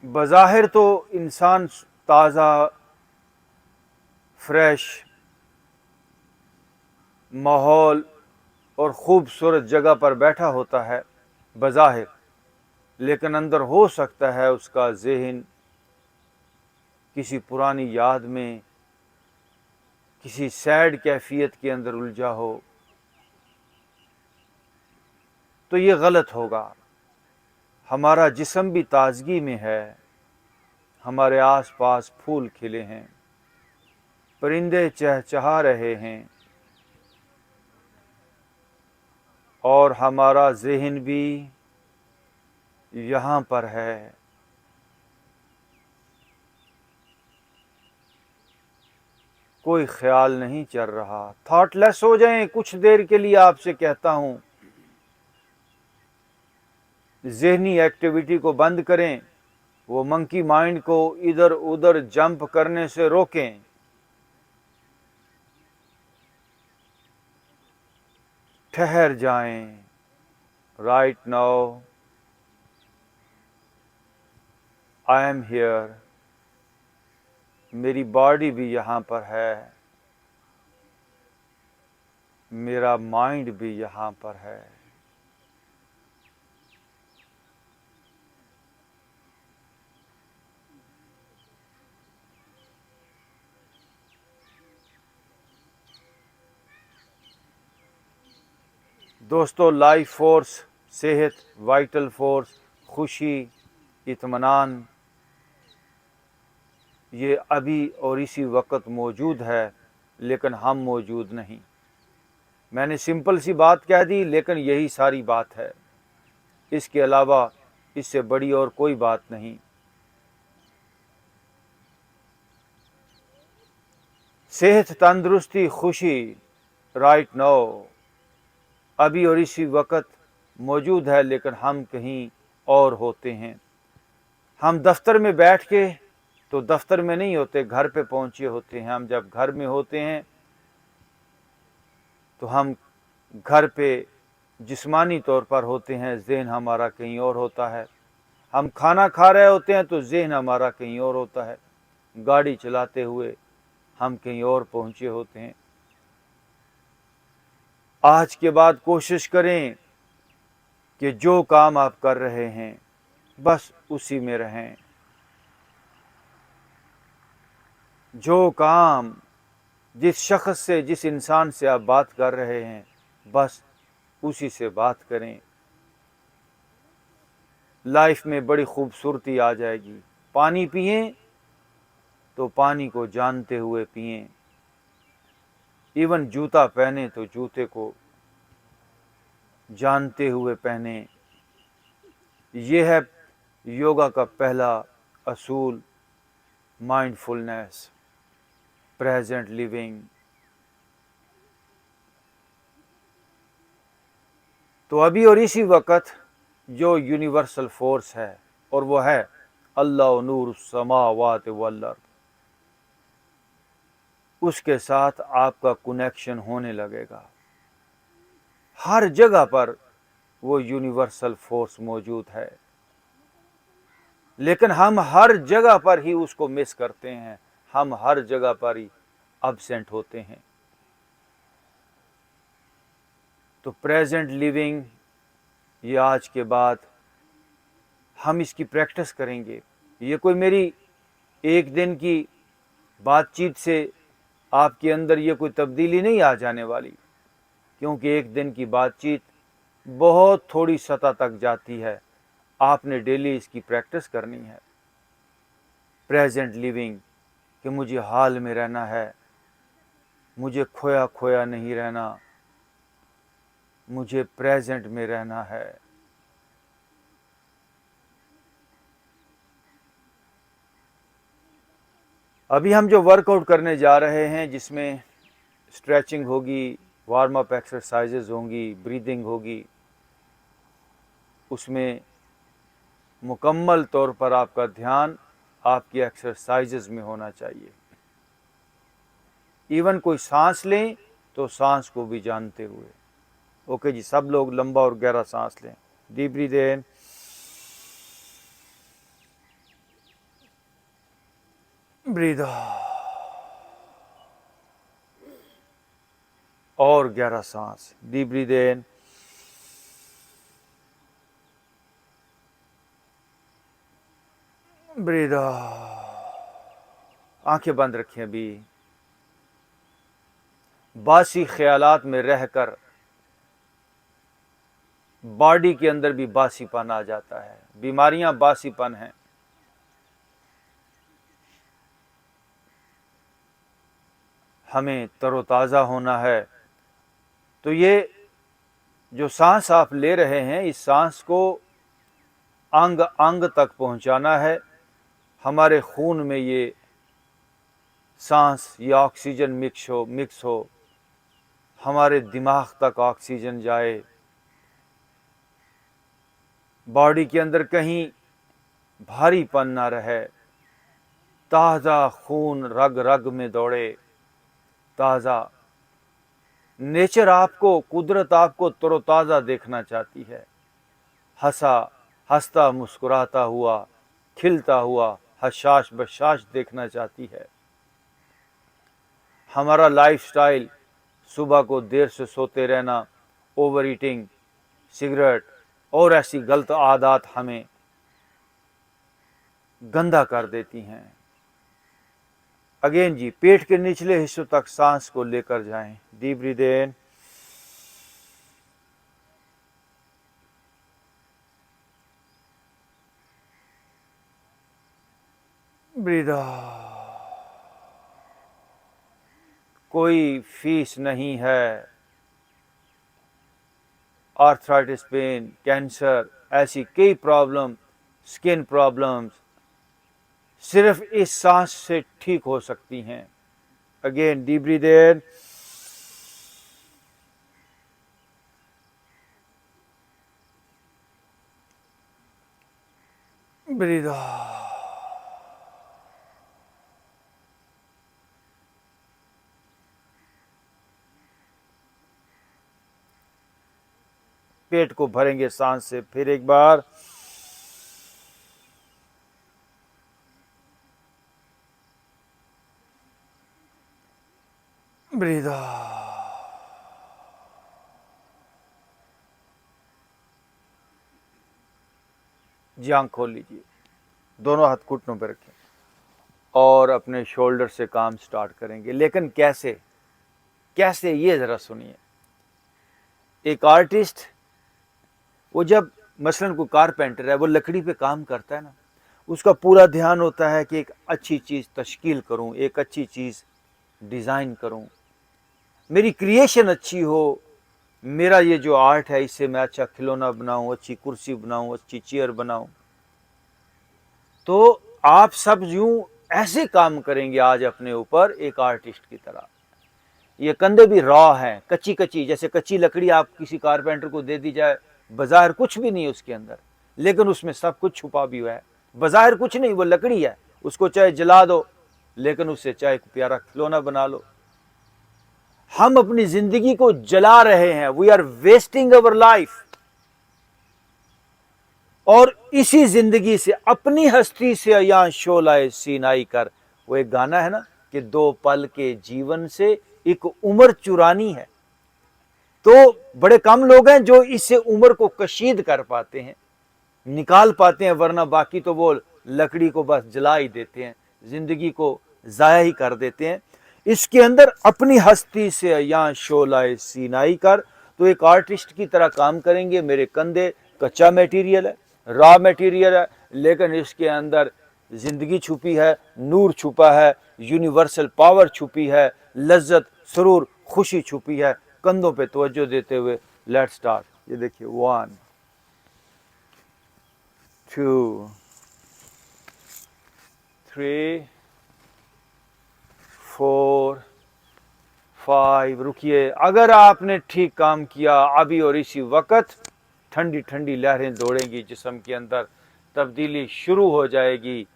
बज़ाहिर तो इंसान ताज़ा फ्रेश माहौल और ख़ूबसूरत जगह पर बैठा होता है बज़ाहिर, लेकिन अंदर हो सकता है उसका ज़हन किसी पुरानी याद में, किसी सैड कैफियत के अंदर उलझा हो। तो ये गलत होगा। हमारा जिस्म भी ताजगी में है, हमारे आसपास फूल खिले हैं, परिंदे चहचहा रहे हैं और हमारा ज़हन भी यहाँ पर है। कोई ख्याल नहीं चल रहा। थॉटलेस हो जाएं कुछ देर के लिए, आपसे कहता हूँ। ज़हनी एक्टिविटी को बंद करें, वो मंकी माइंड को इधर उधर जंप करने से रोकें। ठहर जाएं। Right now I am here. मेरी बॉडी भी यहाँ पर है, मेरा माइंड भी यहाँ पर है। दोस्तों, लाइफ फोर्स, सेहत, वाइटल फोर्स, खुशी, इत्मीनान, ये अभी और इसी वक्त मौजूद है, लेकिन हम मौजूद नहीं। मैंने सिंपल सी बात कह दी, लेकिन यही सारी बात है। इसके अलावा इससे बड़ी और कोई बात नहीं। सेहत, तंदुरुस्ती, खुशी राइट नाउ, अभी और इसी वक्त मौजूद है, लेकिन हम कहीं और होते हैं। हम दफ्तर में बैठ के तो दफ्तर में नहीं होते, घर पे पहुंचे होते हैं। हम जब घर में होते हैं तो हम घर पे जिस्मानी तौर पर होते हैं, ज़हन हमारा कहीं और होता है। हम खाना खा रहे होते हैं तो ज़हन हमारा कहीं और होता है। गाड़ी चलाते हुए हम कहीं और पहुंचे होते हैं। आज के बाद कोशिश करें कि जो काम आप कर रहे हैं बस उसी में रहें। जो काम, जिस शख्स से, जिस इंसान से आप बात कर रहे हैं, बस उसी से बात करें। लाइफ में बड़ी खूबसूरती आ जाएगी। पानी पिएं तो पानी को जानते हुए पिएं। इवन जूता पहने तो जूते को जानते हुए पहने। यह है योगा का पहला असूल, माइंडफुलनेस, प्रेजेंट लिविंग। तो अभी और इसी वक्त जो यूनिवर्सल फोर्स है, और वो है अल्लाह नूर समावात वल अर्द, उसके साथ आपका कनेक्शन होने लगेगा। हर जगह पर वो यूनिवर्सल फोर्स मौजूद है, लेकिन हम हर जगह पर ही उसको मिस करते हैं। हम हर जगह पर ही अब्सेंट होते हैं। तो प्रेजेंट लिविंग, ये आज के बाद हम इसकी प्रैक्टिस करेंगे। ये कोई मेरी एक दिन की बातचीत से आपके अंदर ये कोई तब्दीली नहीं आ जाने वाली, क्योंकि एक दिन की बातचीत बहुत थोड़ी सतह तक जाती है। आपने डेली इसकी प्रैक्टिस करनी है। प्रेजेंट लिविंग, कि मुझे हाल में रहना है, मुझे खोया खोया नहीं रहना, मुझे प्रेजेंट में रहना है। अभी हम जो वर्कआउट करने जा रहे हैं, जिसमें स्ट्रेचिंग होगी, वार्म अप एक्सरसाइजेज होंगी, ब्रीदिंग होगी, उसमें मुकम्मल तौर पर आपका ध्यान आपकी एक्सरसाइजेज में होना चाहिए। इवन कोई सांस लें तो सांस को भी जानते हुए। ओके जी, सब लोग लंबा और गहरा सांस लें। डीप ब्रीथ इन, ब्रीद और गहरा सांस, डीप ब्रीद इन, ब्रीद आंखें बंद रखें। अभी बासी ख्यालात में रहकर बॉडी के अंदर भी बासीपन आ जाता है, बीमारियां बासीपन हैं। हमें तरोताज़ा होना है, तो ये जो सांस आप ले रहे हैं, इस सांस को अंग अंग तक पहुंचाना है। हमारे खून में ये सांस, ये ऑक्सीजन मिक्स हो, हमारे दिमाग तक ऑक्सीजन जाए, बॉडी के अंदर कहीं भारीपन ना रहे, ताज़ा खून रग रग में दौड़े, ताज़ा। नेचर आपको, कुदरत आपको तरोताज़ा देखना चाहती है, हंसता मुस्कुराता हुआ, खिलता हुआ, हशाश बशाश देखना चाहती है। हमारा लाइफस्टाइल, सुबह को देर से सोते रहना, ओवर ईटिंग, सिगरेट और ऐसी गलत आदत हमें गंदा कर देती हैं। अगेन जी, पेट के निचले हिस्सों तक सांस को लेकर जाएं। Deep breath in, breathe out. कोई फीस नहीं है। आर्थराइटिस पेन, कैंसर, ऐसी कई प्रॉब्लम, स्किन प्रॉब्लम्स सिर्फ इस सांस से ठीक हो सकती हैं। Again deep breath in, breathe out. पेट को भरेंगे सांस से, फिर एक बार, ब्रीथ आउट। जी, आंख खोल लीजिए, दोनों हाथ घुटनों पर रखें और अपने शोल्डर से काम स्टार्ट करेंगे। लेकिन कैसे कैसे, ये ज़रा सुनिए। एक आर्टिस्ट, वो जब मसलन कोई कारपेंटर है, वो लकड़ी पे काम करता है ना, उसका पूरा ध्यान होता है कि एक अच्छी चीज़ तश्कील करूं, एक अच्छी चीज़ डिज़ाइन करूं, मेरी क्रिएशन अच्छी हो, मेरा ये जो आर्ट है इससे मैं अच्छा खिलौना बनाऊं, अच्छी कुर्सी बनाऊं, अच्छी चेयर बनाऊं। तो आप सब यूं ऐसे काम करेंगे आज अपने ऊपर एक आर्टिस्ट की तरह। ये कंधे भी रॉ हैं, कच्ची कच्ची, जैसे कच्ची लकड़ी आप किसी कारपेंटर को दे दी जाए, बाजार कुछ भी नहीं उसके अंदर, लेकिन उसमें सब कुछ छुपा भी हुआ है। बाजार कुछ नहीं, वो लकड़ी है, उसको चाहे जला दो, लेकिन उससे चाहे प्यारा खिलौना बना लो। हम अपनी जिंदगी को जला रहे हैं, we are wasting our life. और इसी जिंदगी से, अपनी हस्ती से या शोलाए सीनाई कर, वो एक गाना है ना कि 2 पल के जीवन से एक उम्र चुरानी है। तो बड़े कम लोग हैं जो इससे उम्र को कशीद कर पाते हैं, निकाल पाते हैं, वरना बाकी तो वो लकड़ी को बस जला ही देते हैं, जिंदगी को जाया ही कर देते हैं। इसके अंदर अपनी हस्ती से या शोलाए सीनाई कर, तो एक आर्टिस्ट की तरह काम करेंगे। मेरे कंधे कच्चा मटेरियल है, रॉ मटेरियल है, लेकिन इसके अंदर जिंदगी छुपी है, नूर छुपा है, यूनिवर्सल पावर छुपी है, लज्जत, सुरूर, खुशी छुपी है। कंधों पे तवज्जो देते हुए लेट्स स्टार्ट। ये देखिए, 1 2 3 4 5। रुकिए, अगर आपने ठीक काम किया अभी और इसी वक्त, ठंडी ठंडी लहरें दौड़ेंगी जिस्म के अंदर, तब्दीली शुरू हो जाएगी,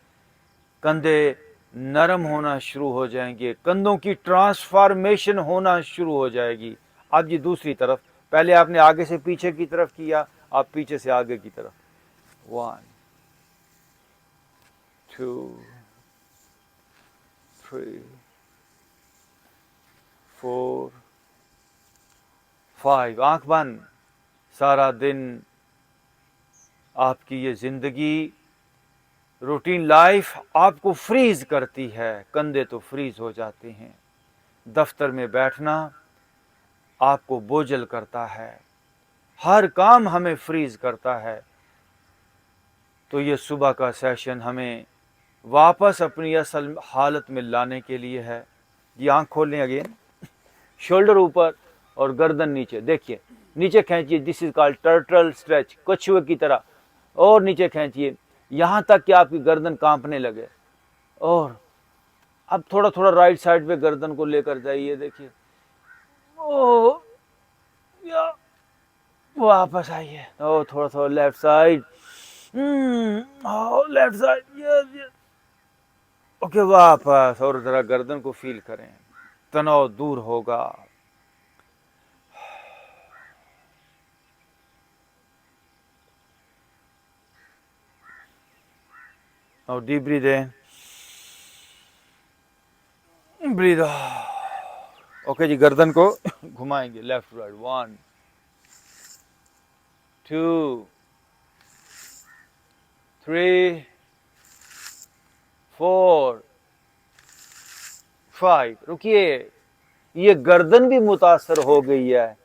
कंधे नरम होना शुरू हो जाएंगे, कंधों की ट्रांसफॉर्मेशन होना शुरू हो जाएगी। अब जी दूसरी तरफ, पहले आपने आगे से पीछे की तरफ किया, आप पीछे से आगे की तरफ। 1 2 3, 4, 5। आंख बंद। सारा दिन आपकी ये जिंदगी, रूटीन लाइफ आपको फ्रीज करती है, कंधे तो फ्रीज हो जाते हैं। दफ्तर में बैठना आपको बोझल करता है, हर काम हमें फ्रीज करता है। तो ये सुबह का सेशन हमें वापस अपनी असल हालत में लाने के लिए है। ये आंख खोलें अगेन, शोल्डर ऊपर और गर्दन नीचे। देखिए नीचे खींचिए, this is called turtle stretch, कछुए की तरह। और नीचे खींचिए यहाँ तक कि आपकी गर्दन कांपने लगे। और अब थोड़ा थोड़ा राइट साइड पे गर्दन को लेकर जाइए। देखिए ओ या वापस आइए। ओ थोड़ा थोड़ा left side, left side, yes. Okay वापस। और जरा गर्दन को फील करें, तनाव दूर होगा। और deep breath in, breathe out. Okay जी, गर्दन को घुमाएंगे लेफ्ट राइट। 1, 2, 3, 4, 5। रुकिए, ये गर्दन भी मुतासर हो गई है।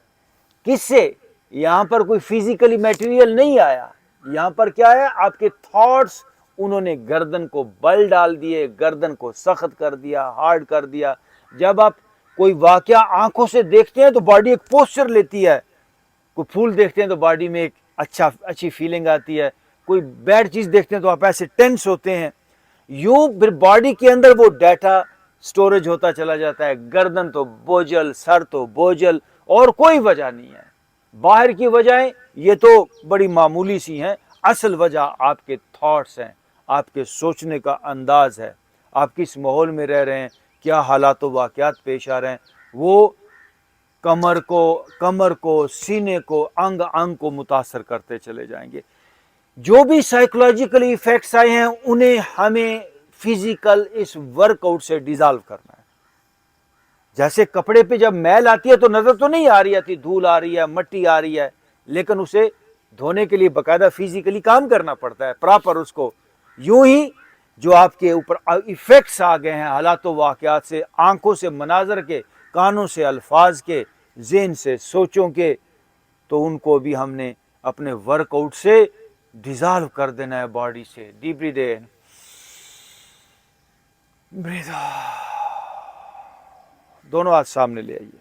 किससे? यहां पर कोई फिजिकली मटेरियल नहीं आया, यहां पर क्या है, आपके थॉट्स। उन्होंने गर्दन को बल डाल दिए, गर्दन को सख्त कर दिया, हार्ड कर दिया। जब आप कोई वाकया आंखों से देखते हैं तो बॉडी एक पोस्चर लेती है। कोई फूल देखते हैं तो बॉडी में एक अच्छी फीलिंग आती है। कोई बैड चीज देखते हैं तो आप ऐसे टेंस होते हैं। यूं फिर बॉडी के अंदर वो डाटा स्टोरेज होता चला जाता है। गर्दन तो बोझल, सर तो बोझल, और कोई वजह नहीं है। बाहर की वजहें ये तो बड़ी मामूली सी हैं, असल वजह आपके थॉट्स हैं, आपके सोचने का अंदाज है। आप किस माहौल में रह रहे हैं, क्या हालात व वाक़यात पेश आ रहे हैं, वो कमर को, सीने को, अंग अंग को मुतासर करते चले जाएंगे। जो भी साइकोलॉजिकल इफेक्ट्स आए हैं उन्हें हमें फिजिकल इस वर्कआउट से डिसॉल्व करना है। जैसे कपड़े पे जब मैल आती है तो नजर तो नहीं आ रही आती, धूल आ रही है, मट्टी आ रही है, लेकिन उसे धोने के लिए बकायदा फिजिकली काम करना पड़ता है प्रॉपर उसको। यूं ही जो आपके ऊपर इफेक्ट्स आ गए हैं हालातों वाकयात से, आंखों से मनाजर के, कानों से अल्फाज के, ज़हन से सोचों के, तो उनको भी हमने अपने वर्कआउट से डिसॉल्व कर देना है बॉडी से। Deep breath in, breathe out. दोनों हाथ सामने ले आइए,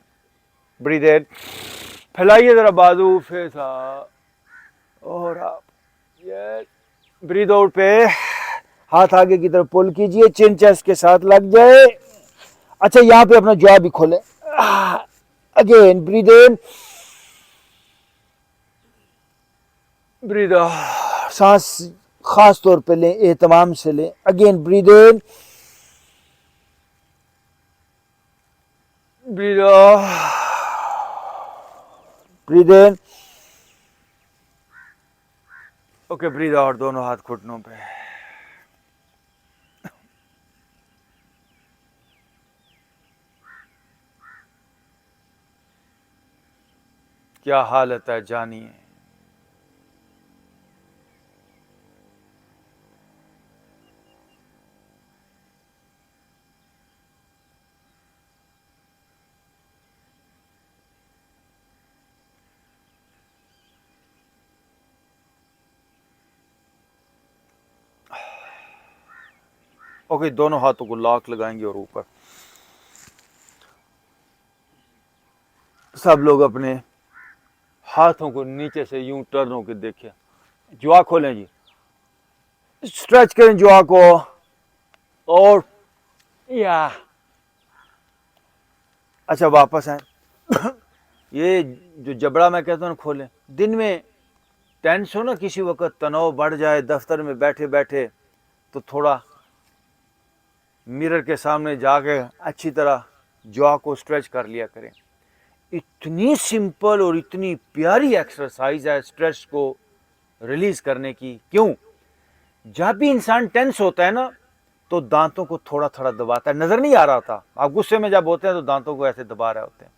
ब्रीथ इन, फैलाइए जरा बाजू, फेसा, और आप यस। ब्रीथ आउट पे हाथ आगे की तरफ पुल कीजिए, चिन चेस्ट के साथ लग जाए। अच्छा, यहां पे अपना जॉ भी खोले। Again breathe in, breathe out. सांस खास तौर पे लें, एहतमाम से लें। Again breathe in, breathe out, breathe in. Okay, breathe out. दोनों हाथ घुटनों पे। क्या हालत है जानिए। ओके, दोनों हाथों को लॉक लगाएंगे और ऊपर। सब लोग अपने हाथों को नीचे से यूं टर्न होकर देखिए। जुआ खोलें जी, स्ट्रेच करें जुआ को, और या अच्छा वापस आए। ये जो जबड़ा मैं कहता हूँ खोलें। दिन में टेंस हो ना, किसी वक्त तनाव बढ़ जाए दफ्तर में बैठे बैठे, तो थोड़ा मिरर के सामने जाके अच्छी तरह जॉ को स्ट्रेच कर लिया करें। इतनी सिंपल और इतनी प्यारी एक्सरसाइज है स्ट्रेस को रिलीज करने की। क्यों? जब भी इंसान टेंस होता है ना, तो दांतों को थोड़ा थोड़ा दबाता है, नजर नहीं आ रहा होता। आप गुस्से में जब होते हैं तो दांतों को ऐसे दबा रहे होते हैं।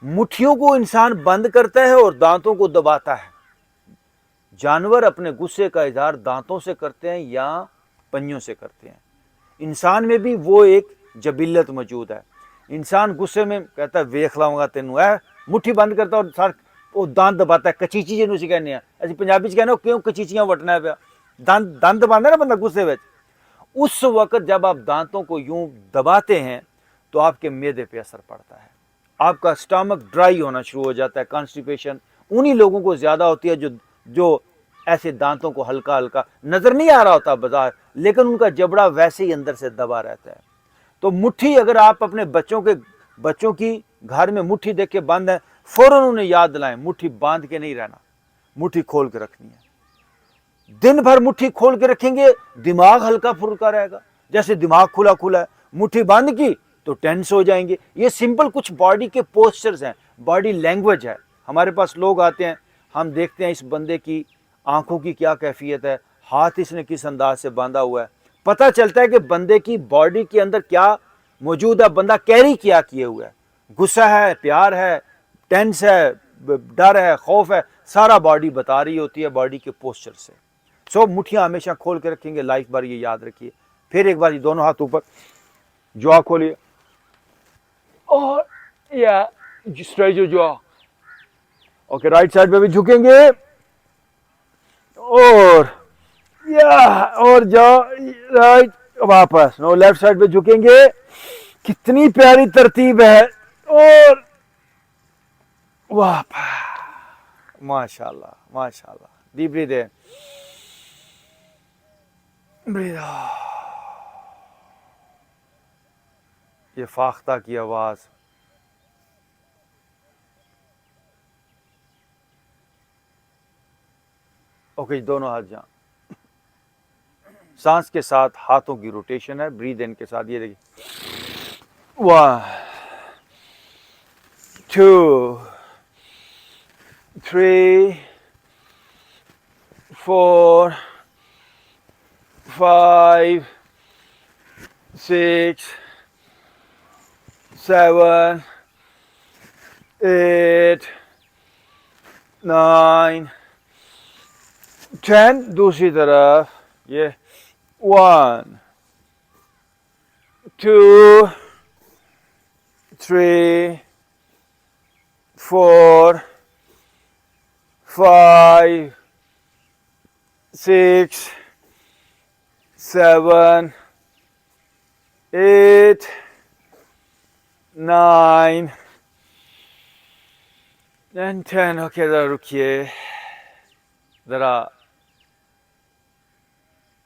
मुट्ठियों को इंसान बंद करता है और दांतों को दबाता है। जानवर अपने गुस्से का इजहार दांतों से करते हैं या पंजों से करते हैं। इंसान में भी वो एक जबिल्लत मौजूद है। इंसान गुस्से में कहता है वेख लाऊंगा तेनू, है मुट्ठी बंद करता और सार वो दांत दबाता है, कचीची जिन्हों से कहने असं पंजाबी च कहने क्यों कचीचियां वटना पिया, दांत दबाता ना बंदा गुस्से में। उस वक्त जब आप दांतों को यूं दबाते हैं तो आपके मैदे पे असर पड़ता है, आपका स्टमक ड्राई होना शुरू हो जाता है। कॉन्स्टिपेशन उन्हीं लोगों को ज्यादा होती है जो ऐसे दांतों को हल्का हल्का नजर नहीं आ रहा होता बाजार, लेकिन उनका जबड़ा वैसे ही अंदर से दबा रहता है। तो मुट्ठी अगर आप अपने बच्चों की घर में मुट्ठी देख के बंद है, फौरन उन्हें याद दिलाएं मुट्ठी बांध के नहीं रहना, मुट्ठी खोल के रखनी है। दिन भर मुट्ठी खोल के रखेंगे, दिमाग हल्का फुल्का रहेगा। जैसे दिमाग खुला खुला है, मुट्ठी बंद की तो टेंस हो जाएंगे। ये सिंपल कुछ बॉडी के पोस्चर्स हैं, बॉडी लैंग्वेज है। हमारे पास लोग आते हैं, हम देखते हैं इस बंदे की आंखों की क्या कैफियत है, हाथ इसने किस अंदाज से बांधा हुआ है, पता चलता है कि बंदे की बॉडी के अंदर क्या मौजूद है, बंदा कैरी क्या किए हुआ है। गुस्सा है, प्यार है, टेंस है, डर है, खौफ है, सारा बॉडी बता रही होती है बॉडी के पोस्चर से। सो मुट्ठियां हमेशा खोल के रखेंगे, लाइफ भर ये याद रखिए। फिर एक बार ये दोनों हाथ ऊपर, जॉ खोलिए और या stretch your jaw. Okay, right side पे भी झुकेंगे और या और जॉ राइट वापस। नो, लेफ्ट साइड पे झुकेंगे। कितनी प्यारी तरतीब है। और वापस। माशाल्लाह माशाल्लाह। Deep breath in, breathe out. ये फाख्ता की आवाज ओके, दोनों हाथ जहां, सांस के साथ हाथों की रोटेशन है, ब्रीद इन के साथ ये देखिए 1 2 3 4 5 6 7 8 9 10। दूसरी तरफ ये 1 2 3 4 5 6 7 8 9 and 10। ओके, जरा रुकिए,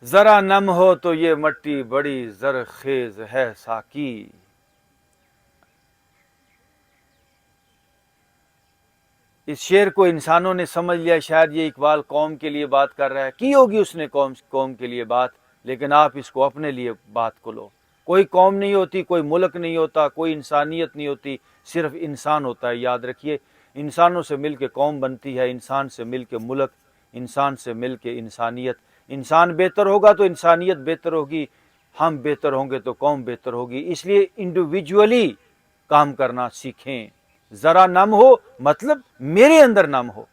जरा नम हो तो ये मट्टी बड़ी जरखेज है साकी। इस शेर को इंसानों ने समझ लिया, शायद ये इकबाल कौम के लिए बात कर रहा है, की होगी उसने कौम के लिए बात, लेकिन आप इसको अपने लिए बात को लो। कोई कौम नहीं होती, कोई मुल्क नहीं होता, कोई इंसानियत नहीं होती, सिर्फ इंसान होता है। याद रखिए, इंसानों से मिल के कौम बनती है, इंसान से मिल के मुल्क, इंसान से मिल के इंसानियत। इंसान बेहतर होगा तो इंसानियत बेहतर होगी, हम बेहतर होंगे तो कौम बेहतर होगी। इसलिए इंडिविजुअली काम करना सीखें। जरा नम हो मतलब मेरे अंदर नम हो,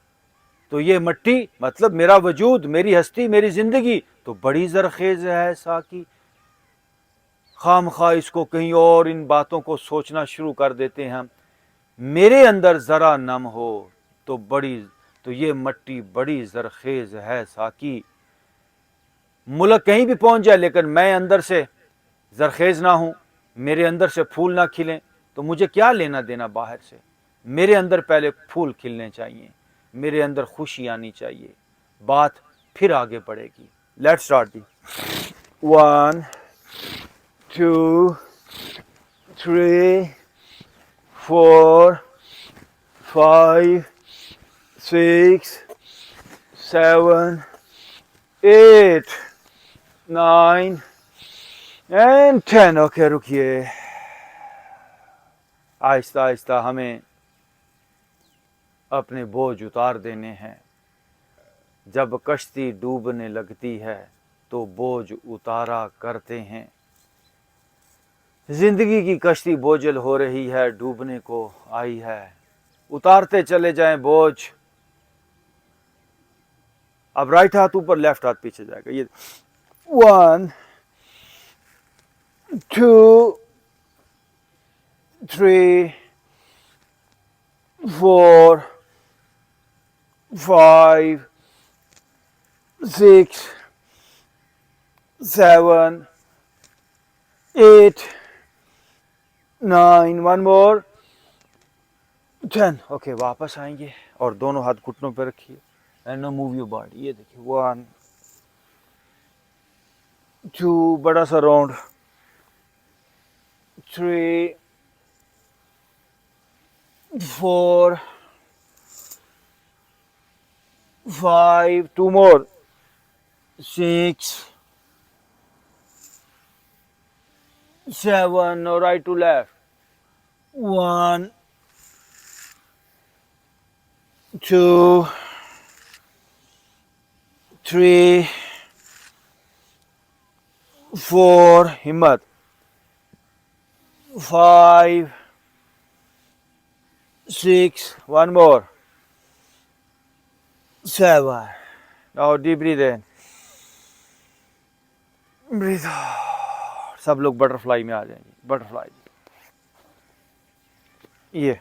तो ये मट्टी मतलब मेरा वजूद, मेरी हस्ती, मेरी जिंदगी तो बड़ी जरखेज है साकी। खामखा इसको कहीं और इन बातों को सोचना शुरू कर देते हैं हम। मेरे अंदर जरा नम हो तो ये मट्टी बड़ी जरखेज है साकी। मुल्क कहीं भी पहुंच जाए, लेकिन मैं अंदर से जरखेज ना हूं, मेरे अंदर से फूल ना खिलें, तो मुझे क्या लेना देना बाहर से। मेरे अंदर पहले फूल खिलने चाहिए, मेरे अंदर खुशी आनी चाहिए, बात फिर आगे बढ़ेगी। Let's start the 1 2 3 4 5 6 7 8 9 and 10। Okay, रुकिए, आहिस्ता आहिस्ता हमें अपने बोझ उतार देने हैं। जब कश्ती डूबने लगती है तो बोझ उतारा करते हैं। जिंदगी की कश्ती बोझल हो रही है, डूबने को आई है, उतारते चले जाएं बोझ। अब राइट हाथ ऊपर, लेफ्ट हाथ पीछे जाएगा। ये 1 2 3 4 5 6 7 8 9, 1 मोर, 10। ओके, वापस आएंगे और दोनों हाथ घुटनों पे रखिए and no move your body. ये देखिए 1 2, बड़ा सा round, 3 4 5, 2 more, 6 7, no, right to left, 1 2 3 4, हिम्मत, 5 6, 1 more, 7. Now deep breathe in, breathe out. सब लोग बटरफ्लाई में आ जाएंगे, बटरफ्लाई। ये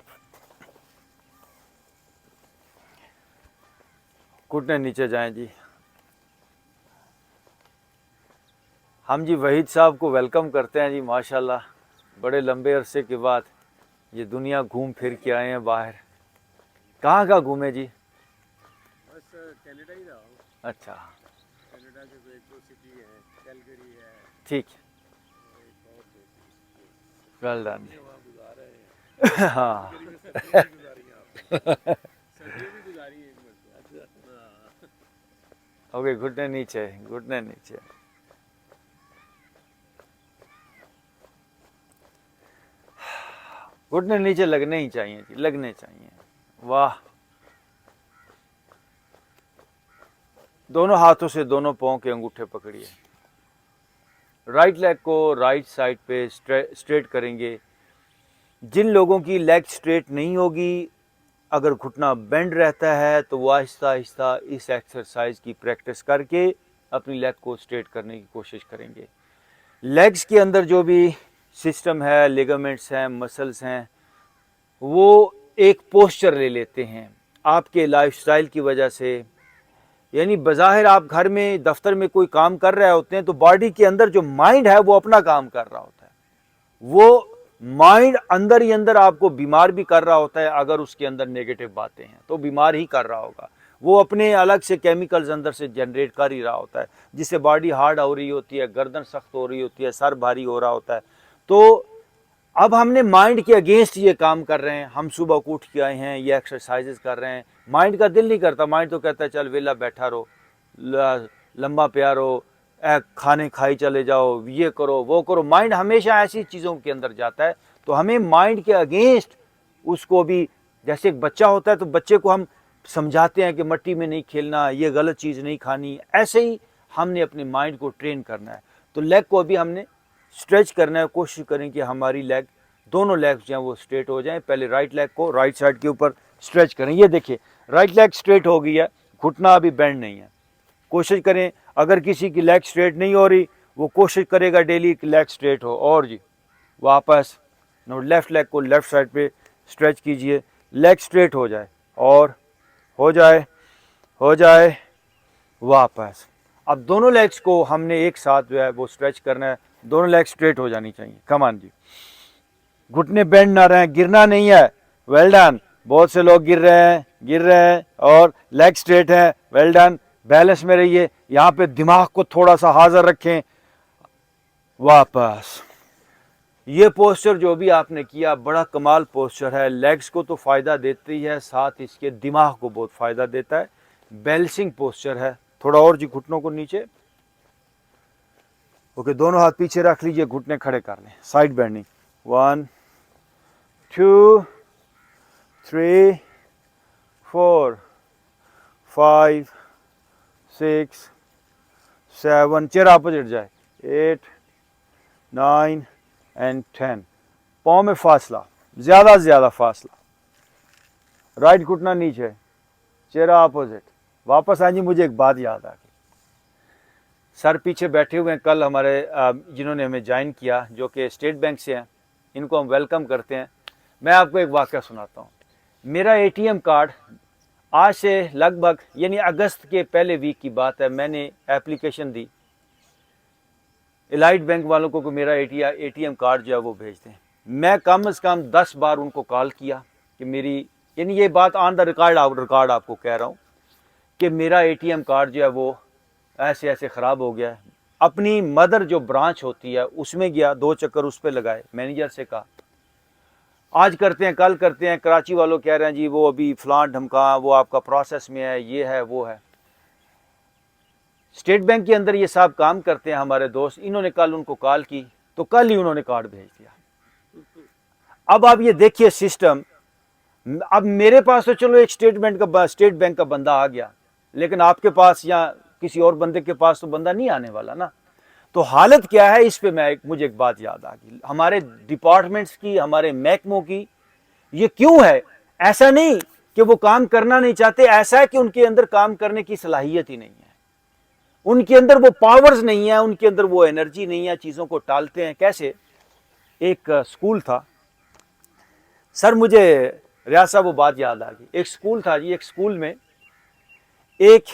घुटने नीचे जाएं जी। हम जी वहीद साहब को वेलकम करते हैं जी, माशाल्लाह बड़े लंबे अरसे के बाद ये दुनिया घूम फिर के आए हैं बाहर। कहाँ कहाँ घूमे जी? बस कनाडा ही रहा हूँ। अच्छा, कनाडा के तो 1-2 सिटी है, कैलगरी है, ठीक, एक और 2 वेल डन। वहाँ गुजारा है। हाँ सर्दियाँ भी गुजारी हैं आपने। सर्दियाँ भी गुजारी हैं एक मरतबा। ओके, घुटने नीचे, घुटने नीचे। घुटने नीचे लगने ही चाहिए जी, लगने चाहिए। वाह। दोनों हाथों से दोनों पाँव के अंगूठे पकड़िए। राइट लेग को राइट साइड पे स्ट्रेट करेंगे। जिन लोगों की लेग स्ट्रेट नहीं होगी, अगर घुटना बेंड रहता है, तो वो आहिस्ता आहिस्ता इस एक्सरसाइज की प्रैक्टिस करके अपनी लेग को स्ट्रेट करने की कोशिश करेंगे। लेग्स के अंदर जो भी सिस्टम है, लिगामेंट्स हैं, मसल्स हैं, वो एक पोस्चर ले लेते हैं आपके लाइफस्टाइल की वजह से। यानी बज़ाहिर आप घर में, दफ्तर में कोई काम कर रहे होते हैं, तो बॉडी के अंदर जो माइंड है वो अपना काम कर रहा होता है। वो माइंड अंदर ही अंदर आपको बीमार भी कर रहा होता है। अगर उसके अंदर नेगेटिव बातें हैं तो बीमार ही कर रहा होगा। वो अपने अलग से केमिकल्स अंदर से जनरेट कर ही रहा होता है, जिससे बॉडी हार्ड हो रही होती है, गर्दन सख्त हो रही होती है, सर भारी हो रहा होता है। तो अब हमने माइंड के अगेंस्ट ये काम कर रहे हैं। हम सुबह को उठ के आए हैं, ये एक्सरसाइजेस कर रहे हैं। माइंड का दिल नहीं करता, माइंड तो कहता है चल वेला बैठा रहो, लंबा प्यार हो, खाने खाई चले जाओ, ये करो वो करो। माइंड हमेशा ऐसी चीज़ों के अंदर जाता है। तो हमें माइंड के अगेंस्ट उसको भी, जैसे एक बच्चा होता है तो बच्चे को हम समझाते हैं कि मिट्टी में नहीं खेलना, ये गलत चीज़ नहीं खानी, ऐसे ही हमने अपने माइंड को ट्रेन करना है। तो लेग को भी हमने स्ट्रेच करना है। कोशिश करें कि हमारी लेग, दोनों लेग्स जो हैं वो स्ट्रेट हो जाएं। पहले राइट लेग को राइट साइड के ऊपर स्ट्रेच करें। ये देखिए राइट लेग स्ट्रेट हो गई है, घुटना अभी बेंड नहीं है। कोशिश करें, अगर किसी की लेग स्ट्रेट नहीं हो रही, वो कोशिश करेगा डेली कि लेग स्ट्रेट हो। और जी वापस लेफ्ट लेग को लेफ्ट साइड पे स्ट्रेच कीजिए, लेग स्ट्रेट हो जाए और हो जाए, हो जाए, वापस। अब दोनों लेग्स को हमने एक साथ जो है वो स्ट्रेच करना है। दोनों लेग स्ट्रेट हो जानी चाहिए। कमान जी, घुटने बेंड ना रहे, गिरना नहीं है। Well done. बहुत से लोग गिर रहे हैं और लेग स्ट्रेट है। Well done. बैलेंस में रहिए। यहाँ पे दिमाग को थोड़ा सा हाजिर रखें। वापस। ये पोस्चर जो भी आपने किया बड़ा कमाल पोस्चर है। लेग्स को तो फायदा देती है, साथ इसके दिमाग को बहुत फायदा देता है। बैलेंसिंग पोस्चर है। थोड़ा और जी, घुटनों को नीचे। ओके, दोनों हाथ पीछे रख लीजिए, घुटने खड़े कर लें, साइड बेंडिंग। 1 2 3 4 5 6 7, चेहरा अपोजिट जाए, 8, 9 एंड 10। पाँव में फासला, ज़्यादा से ज़्यादा फासला, राइट घुटना नीचे, चेहरा अपोजिट। वापस आएंगे। मुझे एक बात याद आ गई, सर पीछे बैठे हुए हैं, कल हमारे जिन्होंने हमें ज्वाइन किया जो कि स्टेट बैंक से हैं, इनको हम वेलकम करते हैं। मैं आपको एक वाक़या सुनाता हूँ। मेरा एटीएम कार्ड आज से लगभग यानी अगस्त के पहले वीक की बात है, मैंने एप्लीकेशन दी एलाइट बैंक वालों को मेरा एटीएम कार्ड जो है वो भेज दें। मैं कम से कम 10 बार उनको कॉल किया कि मेरी, यानी ये बात ऑन द रिकॉर्ड आपको कह रहा हूँ कि मेरा एटीएम कार्ड जो है वो ऐसे ऐसे ख़राब हो गया है। अपनी मदर जो ब्रांच होती है उसमें गया, 2 चक्कर उस पर लगाए, मैनेजर से कहा आज करते हैं कल करते हैं, कराची वालों कह रहे हैं जी वो अभी फलां ढमका वो आपका प्रोसेस में है, ये है वो है। स्टेट बैंक के अंदर ये साहब काम करते हैं हमारे दोस्त, इन्होंने कल उनको कॉल की तो कल ही उन्होंने कार्ड भेज दिया। अब आप ये देखिए सिस्टम। अब मेरे पास तो चलो एक स्टेट बैंक का बंदा आ गया, लेकिन आपके पास या किसी और बंदे के पास तो बंदा नहीं आने वाला ना। तो हालत क्या है इस पे मुझे एक बात याद आ गई, हमारे डिपार्टमेंट्स की, हमारे महकमों की। ये क्यों है? ऐसा नहीं कि वो काम करना नहीं चाहते, ऐसा है कि उनके अंदर काम करने की सलाहियत ही नहीं है, उनके अंदर वो पावर्स नहीं है, उनके अंदर वो एनर्जी नहीं है, चीज़ों को टालते हैं। कैसे? एक स्कूल था सर, मुझे रियाज साहब वो बात याद आ गई। एक स्कूल था जी, एक स्कूल में एक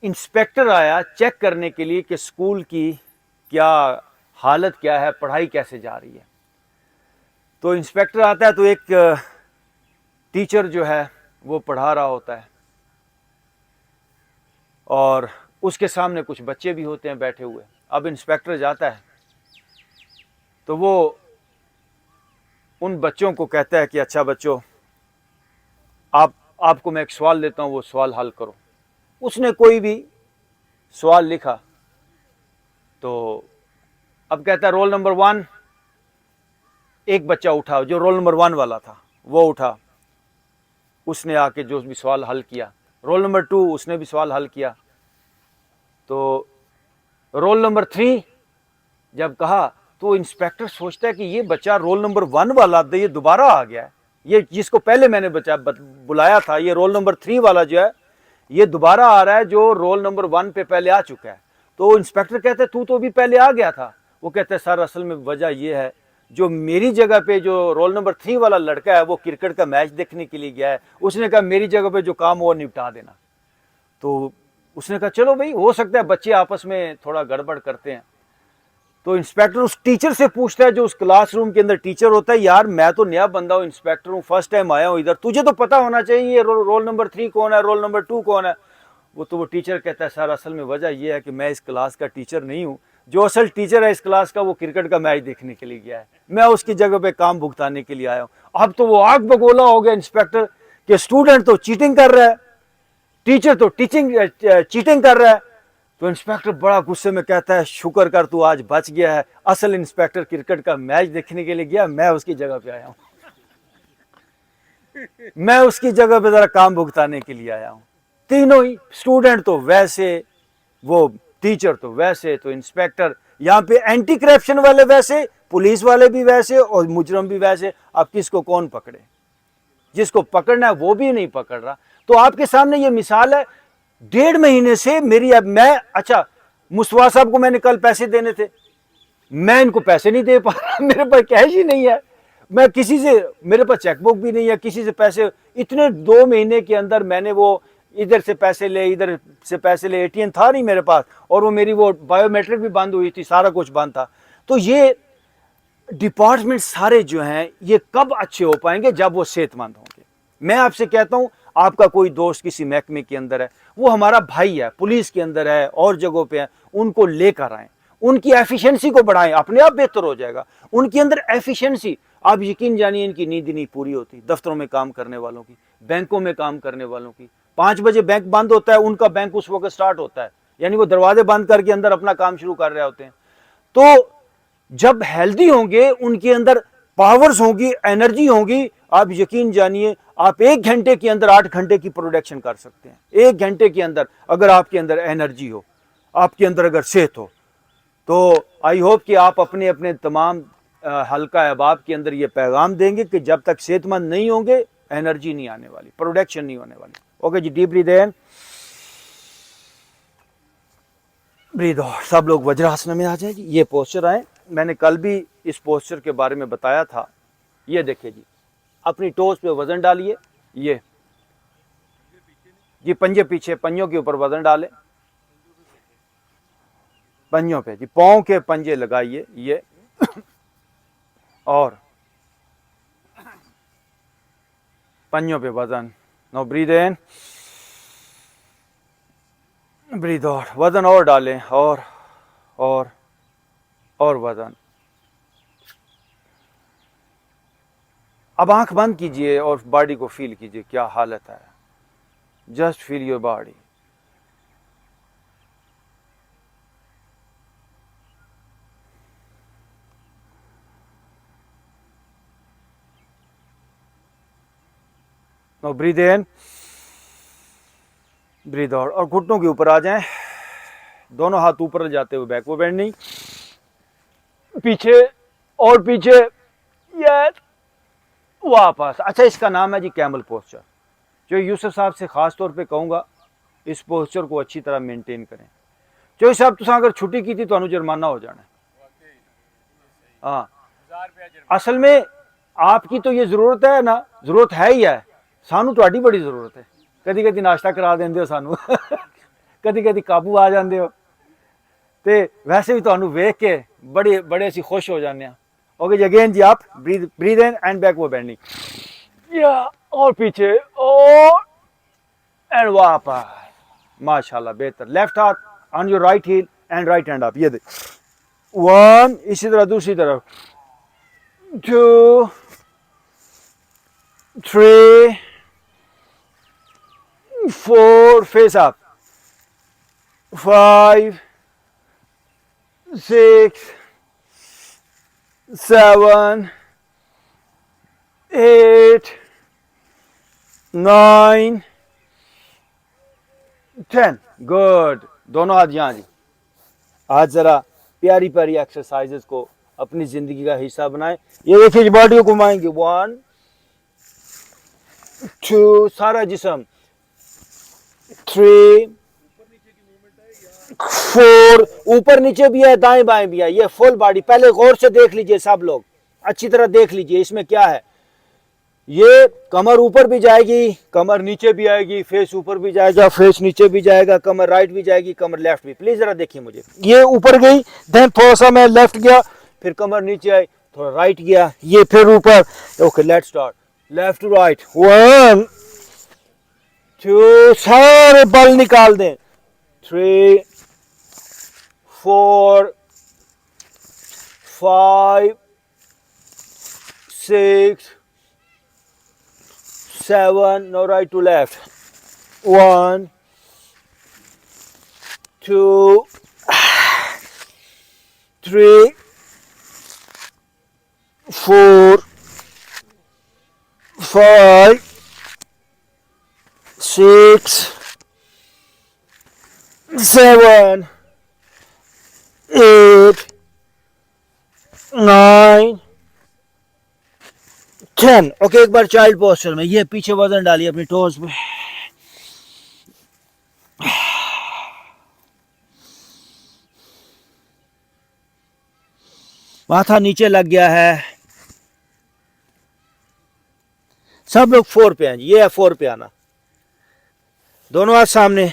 इंस्पेक्टर आया चेक करने के लिए कि स्कूल की क्या हालत क्या है, पढ़ाई कैसे जा रही है। तो इंस्पेक्टर आता है तो एक टीचर जो है वो पढ़ा रहा होता है और उसके सामने कुछ बच्चे भी होते हैं बैठे हुए। अब इंस्पेक्टर जाता है तो वो उन बच्चों को कहता है कि अच्छा बच्चों, आपको मैं एक सवाल देता हूँ, वो सवाल हल करो। उसने कोई भी सवाल लिखा तो अब कहता है रोल नंबर 1। एक बच्चा उठा जो रोल नंबर 1 वाला था, वो उठा, उसने आके जो भी सवाल हल किया। रोल नंबर 2 उसने भी सवाल हल किया। तो रोल नंबर 3 जब कहा तो इंस्पेक्टर सोचता है कि ये बच्चा रोल नंबर 1 वाला ये दोबारा आ गया है, ये जिसको पहले मैंने बच्चा बुलाया था, ये रोल नंबर 3 वाला जो है ये दोबारा आ रहा है जो रोल नंबर 1 पे पहले आ चुका है। तो इंस्पेक्टर कहते हैं तू तो भी पहले आ गया था। वो कहते हैं सर असल में वजह ये है, जो मेरी जगह पे जो रोल नंबर 3 वाला लड़का है वो क्रिकेट का मैच देखने के लिए गया है, उसने कहा मेरी जगह पे जो काम वो निपटा देना। तो उसने कहा चलो भाई, हो सकता है बच्चे आपस में थोड़ा गड़बड़ करते हैं। तो इंस्पेक्टर उस टीचर से पूछता है जो उस क्लासरूम के अंदर टीचर होता है, यार मैं तो नया बंदा हूँ, इंस्पेक्टर हूँ, फर्स्ट टाइम आया हूँ इधर, तुझे तो पता होना चाहिए ये रोल नंबर 3 कौन है, रोल नंबर 2 कौन है। वो टीचर कहता है सर असल में वजह यह है कि मैं इस क्लास का टीचर नहीं हूँ, जो असल टीचर है इस क्लास का वो क्रिकेट का मैच देखने के लिए गया है, मैं उसकी जगह पे काम भुगताने के लिए आया हूँ। अब तो वो आग बगोला हो गया इंस्पेक्टर कि स्टूडेंट तो चीटिंग कर रहा है, टीचर तो चीटिंग कर रहा है। तो इंस्पेक्टर बड़ा गुस्से में कहता है शुक्र कर तू आज बच गया है, असल इंस्पेक्टर क्रिकेट का मैच देखने के लिए गया, मैं उसकी जगह पे आया हूँ मैं उसकी जगह पे जरा काम भुगताने के लिए आया हूँ। तीनों ही, स्टूडेंट तो वैसे, वो टीचर तो वैसे, तो इंस्पेक्टर यहाँ पे एंटी करप्शन वाले वैसे, पुलिस वाले भी वैसे और मुजरम भी वैसे। अब किसको कौन पकड़े? जिसको पकड़ना है वो भी नहीं पकड़ रहा। तो आपके सामने ये मिसाल है। 1.5 महीने से मेरी, अब मैं, अच्छा मुस्तफा साहब को मैंने कल पैसे देने थे, मैं इनको पैसे नहीं दे पा रहा, मेरे पास कैश ही नहीं है, मैं किसी से, मेरे पास चेकबुक भी नहीं है, किसी से पैसे, इतने 2 महीने के अंदर मैंने वो इधर से पैसे ले, इधर से पैसे ले, एटीएम था नहीं मेरे पास, और वो मेरी वो बायोमेट्रिक भी बंद हुई थी, सारा कुछ बंद था। तो ये डिपार्टमेंट सारे जो हैं ये कब अच्छे हो पाएंगे? जब वो सेहतमंद होंगे। मैं आपसे कहता हूं, आपका कोई दोस्त किसी महकमे के अंदर है, वो हमारा भाई है, पुलिस के अंदर है और जगहों पे है, उनको लेकर आएं, उनकी एफिशिएंसी को बढ़ाएं, अपने आप बेहतर हो जाएगा। उनके अंदर एफिशिएंसी, आप यकीन जानिए इनकी नींद नहीं पूरी होती, दफ्तरों में काम करने वालों की, बैंकों में काम करने वालों की। 5 बजे बैंक बंद होता है, उनका बैंक उस वक्त स्टार्ट होता है, यानी वो दरवाजे बंद करके अंदर अपना काम शुरू कर रहे होते हैं। तो जब हेल्दी होंगे, उनके अंदर पावर्स होंगी, एनर्जी होगी, आप यकीन जानिए आप 1 घंटे के अंदर 8 घंटे की प्रोडक्शन कर सकते हैं। 1 घंटे के अंदर अगर आपके अंदर एनर्जी हो, आपके अंदर अगर सेहत हो। तो आई होप कि आप अपने अपने तमाम हल्का अहबाब के अंदर ये पैगाम देंगे कि जब तक सेहतमंद नहीं होंगे एनर्जी नहीं आने वाली, प्रोडक्शन नहीं होने वाली। Okay ji, deep breath in, breathe out. सब लोग वज्रासन में आ जाए जी। ये पोस्चर आए, मैंने कल भी इस पोस्चर के बारे में बताया था। ये देखिए जी, अपनी टोस पे वजन डालिए, ये जी पंजे पीछे, पंजों के ऊपर वजन डालें, पंजों पे जी, पाँव के पंजे लगाइए ये, और पंजों पे वजन। No breathe in, breathe out, वजन और डालें, और वजन। अब आंख बंद कीजिए और बॉडी को फील कीजिए, क्या हालत है। Just feel your body. No breathe in, breathe out, और घुटनों के ऊपर आ जाएं, दोनों हाथ ऊपर जाते हुए, बैकवर्ड बेंडिंग, पीछे और पीछे, यस, वापस। अच्छा, इसका नाम है जी कैमल पोस्चर। जो यूसुफ साहब से खास तौर पे कहूँगा, इस पोस्चर को अच्छी तरह मेंटेन करें। जो साहब तुसा अगर छुट्टी की थी तो जुर्माना हो जाना। हाँ, असल में आपकी तो ये जरूरत है ना, जरूरत है ही है, सानू तुहाडी बड़ी जरूरत है। कदी कदी नाश्ता करा देंदे हो सानू कदी कदी काबू आ जाते हो, तो वैसे भी तुहानू वेख के बड़े बड़े असी खुश हो जाने। ओके जी, अगेन जी, आप breathe in and backward bending, या और पीछे, और एंड वापस। माशाल्लाह, बेहतर। लेफ्ट हाथ on your right heel and right hand up, ये देख, 1, इसी तरह दूसरी तरफ, 2, 3, 4, फेस अप, 5, 6, 7, 8, 9, 10। गुड। दोनों हाथ यहाँ जी। आज जरा प्यारी प्यारी एक्सरसाइजेस को अपनी जिंदगी का हिस्सा बनाएं। ये देखिए, बॉडी को घुमाएंगे, 1, 2, सारा जिस्म, 3, 4, ऊपर नीचे भी है, दाएं बाएं भी है, ये फुल बॉडी। पहले गौर से देख लीजिए, सब लोग अच्छी तरह देख लीजिए, इसमें क्या है। ये कमर ऊपर भी जाएगी, कमर नीचे भी आएगी, फेस ऊपर भी जाएगा, फेस नीचे भी जाएगा, कमर राइट भी जाएगी, कमर लेफ्ट भी। प्लीज जरा देखिए मुझे, ये ऊपर गई, देन थोड़ा सा मैं लेफ्ट गया, फिर कमर नीचे आई, थोड़ा राइट गया, ये फिर ऊपर। Okay, let's start, left to right, 1, 2, सारे बल निकाल दें, 3, 4, 5, 6, 7, no, right to left, 1, 2, 3, 4, 5, 6, 7, 8, 9, 10। Okay, एक बार चाइल्ड पोस्चर में, ये पीछे वजन डालिए अपनी टोज पे, माथा नीचे लग गया है। सब लोग 4 पे हैं जी, ये है 4 पे आना, दोनों हाथ सामने,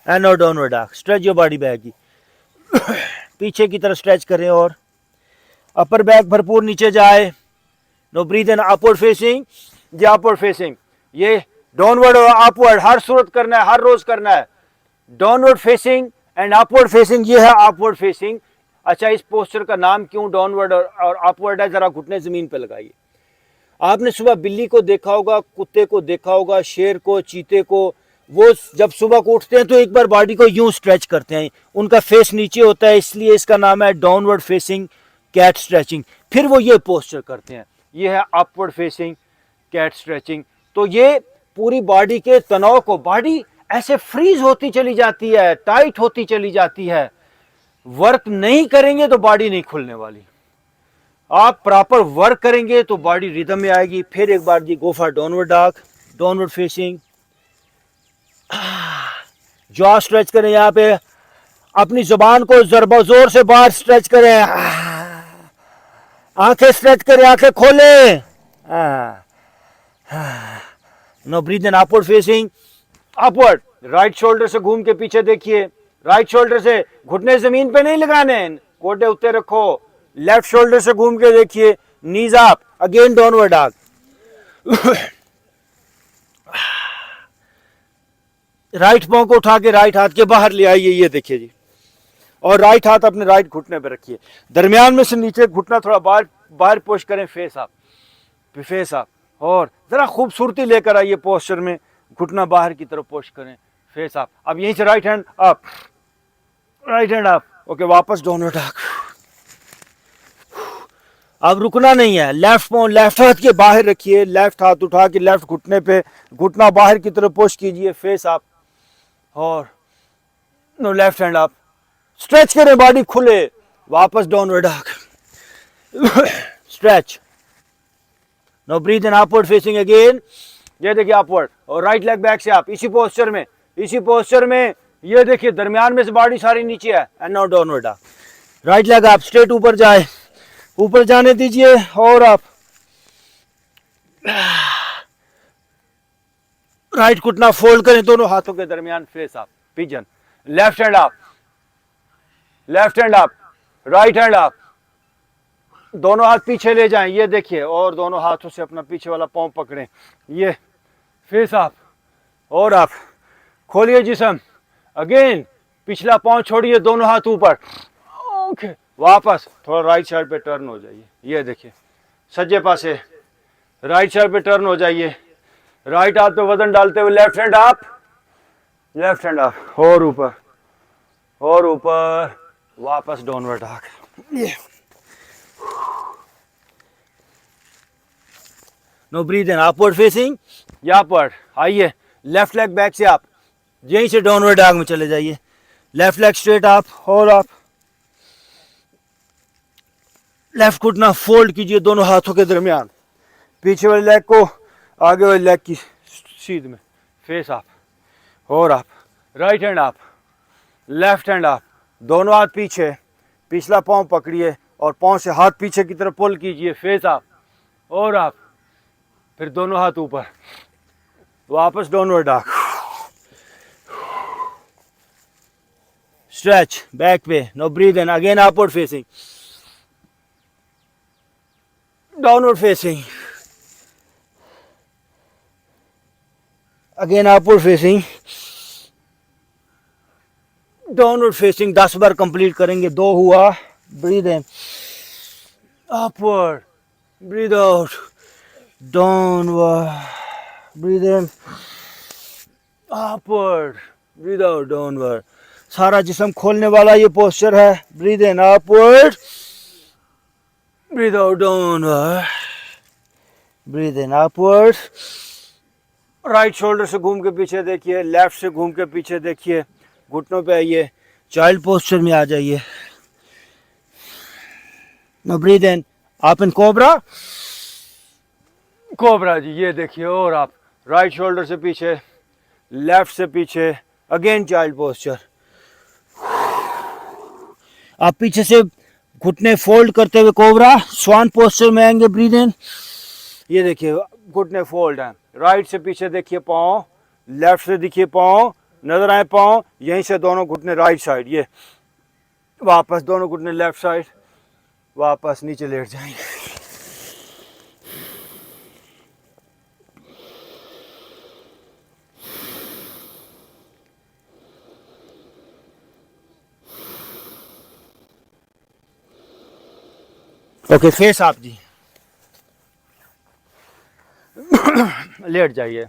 एंड और downward dog, stretch your body back जी, पीछे की तरफ स्ट्रेच करें, और अपर बैक भरपूर नीचे जाए। No breathe in, upward facing ji, upward facing, ये डाउनवर्ड और अपवर्ड हर सूरत करना है, हर रोज करना है। Downward facing and upward facing, ये है अपवर्ड फेसिंग। अच्छा, इस पोस्चर का नाम क्यों डाउनवर्ड और अपवर्ड है, जरा घुटने जमीन पे लगाइए। आपने सुबह बिल्ली को देखा होगा, कुत्ते को देखा होगा, शेर को, चीते को, वो जब सुबह को उठते हैं तो एक बार बॉडी को यूं स्ट्रेच करते हैं, उनका फेस नीचे होता है, इसलिए इसका नाम है डाउनवर्ड फेसिंग कैट स्ट्रेचिंग। फिर वो ये पोस्चर करते हैं, ये है अपवर्ड फेसिंग कैट स्ट्रेचिंग। तो ये पूरी बॉडी के तनाव को, बॉडी ऐसे फ्रीज होती चली जाती है, टाइट होती चली जाती है। वर्क नहीं करेंगे तो बॉडी नहीं खुलने वाली। आप प्रॉपर वर्क करेंगे तो बॉडी रिदम में आएगी। फिर एक बार जी, go for downward dog, downward facing. Jaw stretch करें, यहाँ पे अपनी जुबान को जरबा जोर से बाहर स्ट्रेच करें। आंखें स्ट्रेच करें, आंखें खोलें। Now breathe in, upward facing, upward. Right shoulder से घूम के पीछे देखिए, राइट शोल्डर से घुटने जमीन पे नहीं लगाने, गोडे उत्ते रखो। लेफ्ट शोल्डर से घूम के देखिए, knees up, again downward dog. Right पांव को उठा के राइट हाथ के बाहर ले आइए, ये देखिए जी, और राइट हाथ अपने राइट घुटने पे रखिए। दरमियान में से नीचे घुटना थोड़ा बाहर बाहर पुश करें, फेस अप, फेस अप। और जरा खूबसूरती लेकर आइए पोस्चर में, घुटना बाहर की तरफ पुश करें, फेस अप। अब यहीं से right hand up, right hand up. Okay, वापस डाउनवर्ड डॉग। अब रुकना नहीं है। लेफ्ट पांव लेफ्ट हाथ के बाहर रखिए, लेफ्ट हाथ उठा के लेफ्ट घुटने पे, घुटना बाहर की तरफ पुश कीजिए, फेस अप। और now, left hand up, stretch करें, बॉडी खुले, वापस downward dog, stretch. Now breathe in, upward facing again, ये देखिए अपवर्ड। और राइट लेग बैक से आप, इसी पोस्चर में, इसी पोस्चर में, ये देखिए दरमियान में से बॉडी सारी नीचे है। And now downward dog. Right leg आप स्ट्रेट ऊपर जाए, ऊपर जाने दीजिए। और आप राइट घुटना फोल्ड करें, दोनों हाथों के दरमियान, face up, pigeon. Left hand up, left hand up, right hand up, दोनों हाथ पीछे ले जाएं, ये देखिए, और दोनों हाथों से अपना पीछे वाला पांव पकड़ें, ये, फेस अप। और आप खोलिए जिस्म, अगेन पिछला पांव छोड़िए, दोनों हाथ ऊपर। ओके, वापस थोड़ा राइट साइड पे टर्न हो जाइए, ये देखिए, सज्जे पासे राइट साइड पे टर्न हो जाइए। राइट हाथ पे वजन डालते हुए left hand up, left hand up, और ऊपर, और ऊपर, वापस downward dog. No breathe in, upward facing, या अपवर्ड। आइए, लेफ्ट लेग बैक से आप यहीं से डाउनवर्ड डॉग में चले जाइए। लेफ्ट लेग स्ट्रेट अप, और आप लेफ्ट घुटना फोल्ड कीजिए दोनों हाथों के दरमियान, पीछे वाले लेग को आगे वाले लेग की सीध में, फेस अप। और आप right hand up, left hand up, दोनों हाथ पीछे, पिछला पांव पकड़िए और पांव से हाथ पीछे की तरफ पुल कीजिए, फेस अप। और आप फिर दोनों हाथ ऊपर, वापस डाउनवर्ड डॉग, स्ट्रेच बैक पे। Now breathe in, again upward facing, downward facing, again upward facing, downward facing. 10 बार कंप्लीट करेंगे, 2 हुआ। Breathe in, upward, breathe out, downward, breathe in, upward, breathe out, downward. सारा जिस्म खोलने वाला ये पोस्चर है। Breathe in, upward, breathe out, downward, breathe in, upward. Right shoulder से घूम के पीछे देखिए, लेफ्ट से घूम के पीछे देखिए, घुटनों पे आइए, चाइल्ड पोस्चर में आ जाइए। नो ब्रीथ इन, आप इन कोबरा, कोबरा जी, ये देखिए। और आप राइट शोल्डर से पीछे, लेफ्ट से पीछे, अगेन चाइल्ड पोस्चर। आप पीछे से घुटने फोल्ड करते हुए कोबरा, स्वान पोस्चर में आएंगे। ब्रीथ इन, ये देखिए घुटने फोल्ड हैं। राइट से पीछे देखिए पाँव, लेफ्ट से देखिए पाँव, नजर आए पाँव, यहीं से दोनों घुटने राइट साइड, ये वापस दोनों घुटने लेफ्ट साइड, वापस नीचे लेट जाएंगे। ओके, फेस आप जी, लेट जाइए,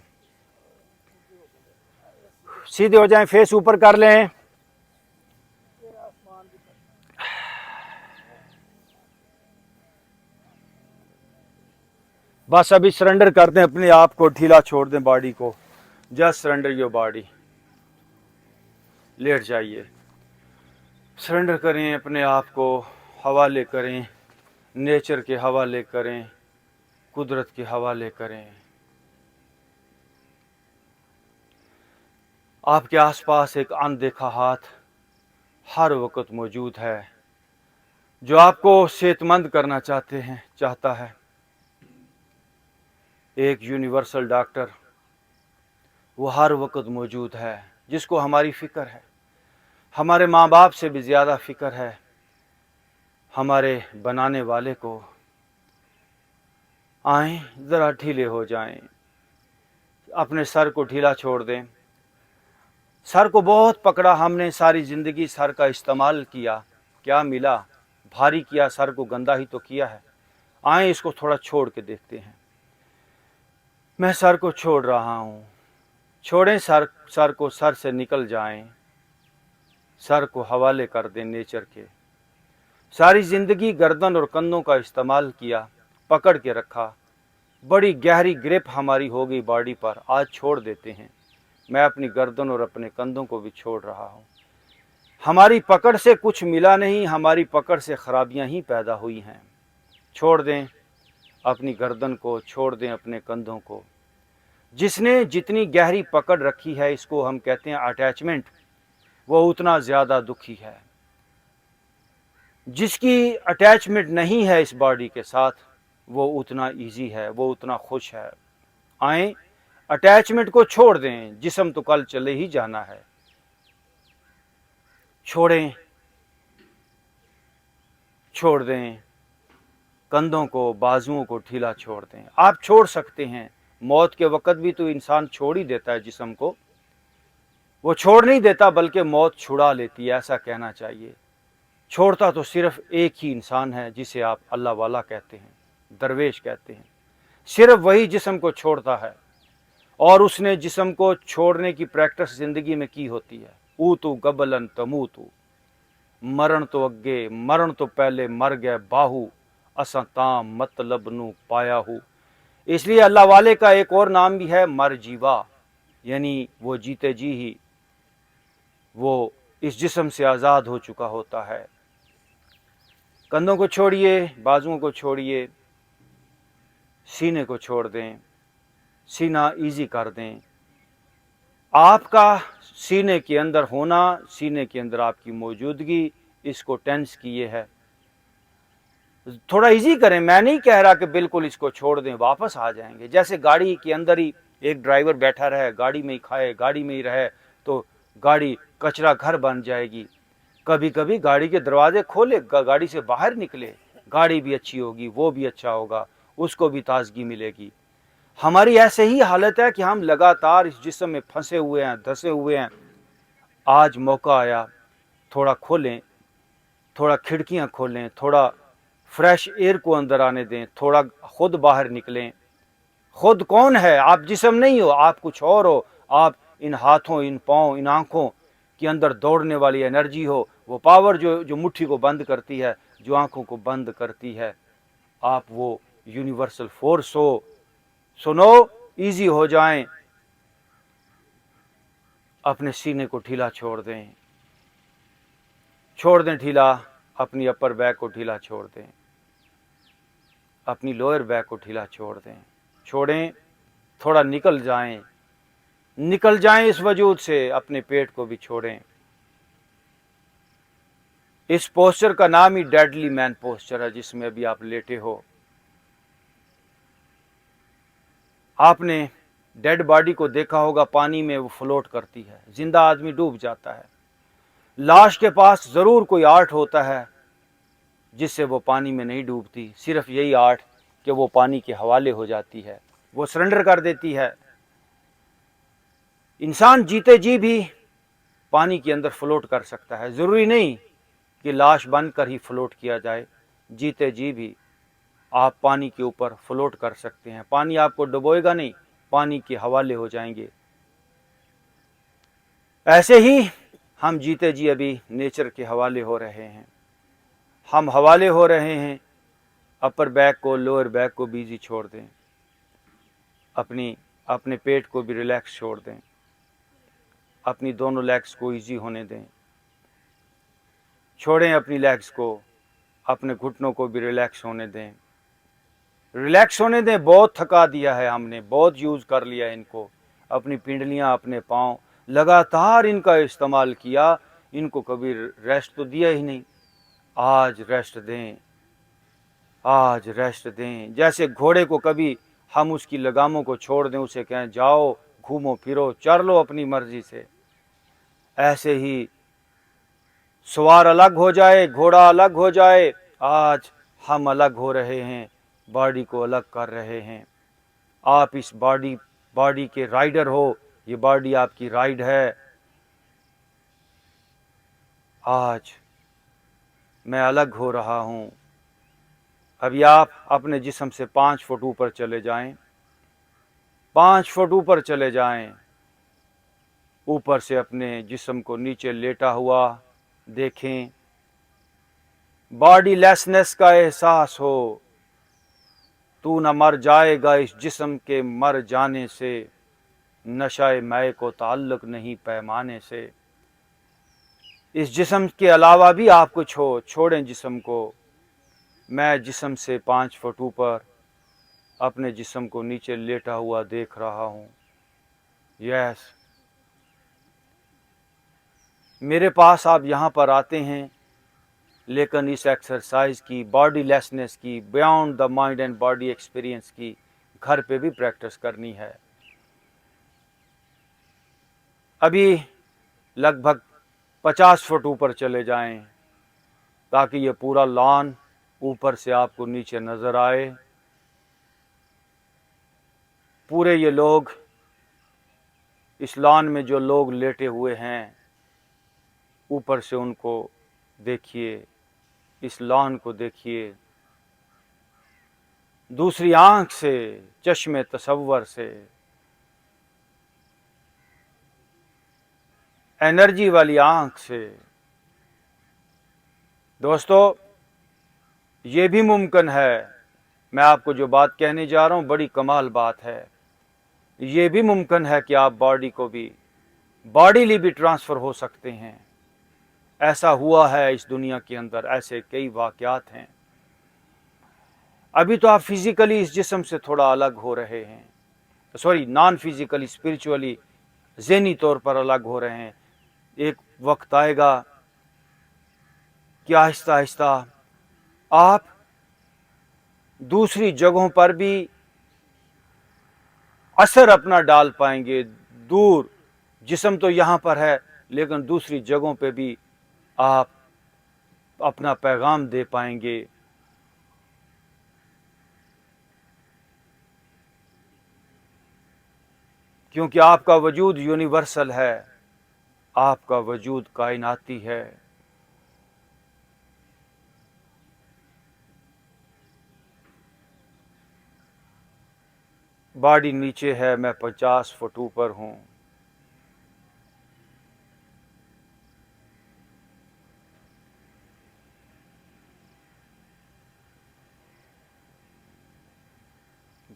सीधे हो जाएं, फेस ऊपर कर लें। बस अभी सरेंडर कर दें अपने आप को, ढीला छोड़ दें बॉडी को, जस्ट सरेंडर योर बॉडी। लेट जाइए, सरेंडर करें, अपने आप को हवाले करें, नेचर के हवाले करें, कुदरत के हवाले करें। आपके आसपास एक अनदेखा हाथ हर वक्त मौजूद है जो आपको सेहतमंद करना चाहता है। एक यूनिवर्सल डॉक्टर वो हर वक्त मौजूद है जिसको हमारी फ़िक्र है, हमारे माँ बाप से भी ज़्यादा फ़िक्र है हमारे बनाने वाले को। आएँ ज़रा ढीले हो जाएं, अपने सर को ढीला छोड़ दें। सर को बहुत पकड़ा हमने, सारी ज़िंदगी सर का इस्तेमाल किया, क्या मिला? भारी किया, सर को गंदा ही तो किया है। आएँ इसको थोड़ा छोड़ के देखते हैं। मैं सर को छोड़ रहा हूँ, छोड़ें सर को, सर से निकल जाएं, सर को हवाले कर दें नेचर के। सारी ज़िंदगी गर्दन और कंधों का इस्तेमाल किया, पकड़ के रखा, बड़ी गहरी ग्रिप हमारी हो गई बॉडी पर, आज छोड़ देते हैं। मैं अपनी गर्दन और अपने कंधों को भी छोड़ रहा हूँ। हमारी पकड़ से कुछ मिला नहीं, हमारी पकड़ से खराबियाँ ही पैदा हुई हैं। छोड़ दें अपनी गर्दन को, छोड़ दें अपने कंधों को। जिसने जितनी गहरी पकड़ रखी है, इसको हम कहते हैं अटैचमेंट, वो उतना ज़्यादा दुखी है। जिसकी अटैचमेंट नहीं है इस बॉडी के साथ, वो उतना इजी है, वो उतना खुश है। आएँ अटैचमेंट को छोड़ दें, जिस्म तो कल चले ही जाना है। छोड़ें, छोड़ दें कंधों को, बाजुओं को ढीला छोड़ दें। आप छोड़ सकते हैं, मौत के वक़्त भी तो इंसान छोड़ ही देता है जिस्म को, वो छोड़ नहीं देता बल्कि मौत छुड़ा लेती है, ऐसा कहना चाहिए। छोड़ता तो सिर्फ एक ही इंसान है जिसे आप अल्लाह वाला कहते हैं, दरवेश कहते हैं। सिर्फ वही जिस्म को छोड़ता है, और उसने जिस्म को छोड़ने की प्रैक्टिस ज़िंदगी में की होती है। ऊतु गबलन तमूतु, मरण तो अगे, मरण तो पहले मर गए बाहू, असां तां मतलब नू पाया हूँ। इसलिए अल्लाह वाले का एक और नाम भी है मर जीवा, यानी वो जीते जी ही वो इस जिस्म से आज़ाद हो चुका होता है। कंधों को छोड़िए, बाजुओं को छोड़िए, सीने को छोड़ दें, सीना इजी कर दें। आपका सीने के अंदर होना, सीने के अंदर आपकी मौजूदगी, इसको टेंस किए है। थोड़ा इजी करें, मैं नहीं कह रहा कि बिल्कुल इसको छोड़ दें, वापस आ जाएंगे। जैसे गाड़ी के अंदर ही एक ड्राइवर बैठा रहे, गाड़ी में ही खाए, गाड़ी में ही रहे, तो गाड़ी कचरा घर बन जाएगी। कभी कभी गाड़ी के दरवाजे खोले, गाड़ी से बाहर निकले, गाड़ी भी अच्छी होगी, वो भी अच्छा होगा, उसको भी ताजगी मिलेगी। हमारी ऐसे ही हालत है कि हम लगातार इस जिस्म में फंसे हुए हैं, धंसे हुए हैं। आज मौका आया, थोड़ा खोलें, थोड़ा खिड़कियां खोलें, थोड़ा फ्रेश एयर को अंदर आने दें, थोड़ा खुद बाहर निकलें। खुद कौन है? आप जिस्म नहीं हो, आप कुछ और हो। आप इन हाथों, इन पाँव, इन आँखों के अंदर दौड़ने वाली एनर्जी हो, वो पावर जो मुट्ठी को बंद करती है, जो आँखों को बंद करती है। आप वो यूनिवर्सल फोर्स हो। सुनो, इजी हो जाएं, अपने सीने को ढीला छोड़ दें, छोड़ दें ढीला, अपनी अपर बैक को ढीला छोड़ दें, अपनी लोअर बैक को ढीला छोड़ दें। छोड़ें, थोड़ा निकल जाएं इस वजूद से, अपने पेट को भी छोड़ें। इस पोस्चर का नाम ही डेडली मैन पोस्चर है, जिसमें अभी आप लेटे हो। आपने डेड बॉडी को देखा होगा, पानी में वो फ्लोट करती है, जिंदा आदमी डूब जाता है। लाश के पास जरूर कोई आर्ट होता है जिससे वो पानी में नहीं डूबती, सिर्फ यही आर्ट कि वो पानी के हवाले हो जाती है, वो सरेंडर कर देती है। इंसान जीते जी भी पानी के अंदर फ्लोट कर सकता है, ज़रूरी नहीं कि लाश बनकर ही फ्लोट किया जाए। जीते जी भी आप पानी के ऊपर फ्लोट कर सकते हैं। पानी आपको डुबोएगा नहीं, पानी के हवाले हो जाएंगे। ऐसे ही हम जीते जी अभी नेचर के हवाले हो रहे हैं। हम हवाले हो रहे हैं, अपर बैक को, लोअर बैक को भी इजी छोड़ दें, अपने पेट को भी रिलैक्स छोड़ दें। अपनी दोनों लेग्स को इजी होने दें, छोड़ें अपनी लेग्स को, अपने घुटनों को भी रिलैक्स होने दें, रिलैक्स होने दें। बहुत थका दिया है हमने, बहुत यूज़ कर लिया इनको, अपनी पिंडलियां, अपने पाँव, लगातार इनका इस्तेमाल किया, इनको कभी रेस्ट तो दिया ही नहीं। आज रेस्ट दें, आज रेस्ट दें। जैसे घोड़े को कभी हम उसकी लगामों को छोड़ दें, उसे कहें जाओ घूमो फिरो चर लो अपनी मर्जी से, ऐसे ही सवार अलग हो जाए, घोड़ा अलग हो जाए, आज हम अलग हो रहे हैं, बॉडी को अलग कर रहे हैं। आप इस बॉडी के राइडर हो, ये बॉडी आपकी राइड है। आज मैं अलग हो रहा हूं। अभी आप अपने जिस्म से 5 फुट ऊपर चले जाएं, 5 फुट ऊपर चले जाएं। ऊपर से अपने जिस्म को नीचे लेटा हुआ देखें, बॉडी लेसनेस का एहसास हो। तू न मर जाएगा इस जिस्म के मर जाने से, नशाए मैं को ताल्लुक नहीं पैमाने से। इस जिस्म के अलावा भी आप कुछ हो, छोड़ें जिस्म को। मैं जिस्म से 5 फुट ऊपर अपने जिस्म को नीचे लेटा हुआ देख रहा हूँ। यस, मेरे पास आप यहाँ पर आते हैं, लेकिन इस एक्सरसाइज की, बॉडी लेसनेस की, beyond the mind and body experience की घर पे भी प्रैक्टिस करनी है। अभी लगभग 50 फुट ऊपर चले जाएं, ताकि ये पूरा लॉन ऊपर से आपको नीचे नज़र आए। पूरे ये लोग, इस लॉन में जो लोग लेटे हुए हैं, ऊपर से उनको देखिए, इस लॉन को देखिए दूसरी आंख से, चश्मे तसव्वुर से, एनर्जी वाली आंख से। दोस्तों, ये भी मुमकिन है, मैं आपको जो बात कहने जा रहा हूँ बड़ी कमाल बात है। ये भी मुमकिन है कि आप बॉडी को भी, बॉडीली भी ट्रांसफ़र हो सकते हैं। ऐसा हुआ है इस दुनिया के अंदर, ऐसे कई वाक़यात हैं। अभी तो आप फिज़िकली इस जिस्म से थोड़ा अलग हो रहे हैं, सॉरी नॉन फिज़िकली, स्पिरिचुअली, ज़हनी तौर पर अलग हो रहे हैं। एक वक्त आएगा कि आहिस्ता आहिस्ता आप दूसरी जगहों पर भी असर अपना डाल पाएंगे। दूर, जिस्म तो यहाँ पर है, लेकिन दूसरी जगहों पे भी आप अपना पैगाम दे पाएंगे। क्योंकि आपका वजूद यूनिवर्सल है, आपका वजूद कायनाती है। बॉडी नीचे है, मैं 50 फुट ऊपर हूँ।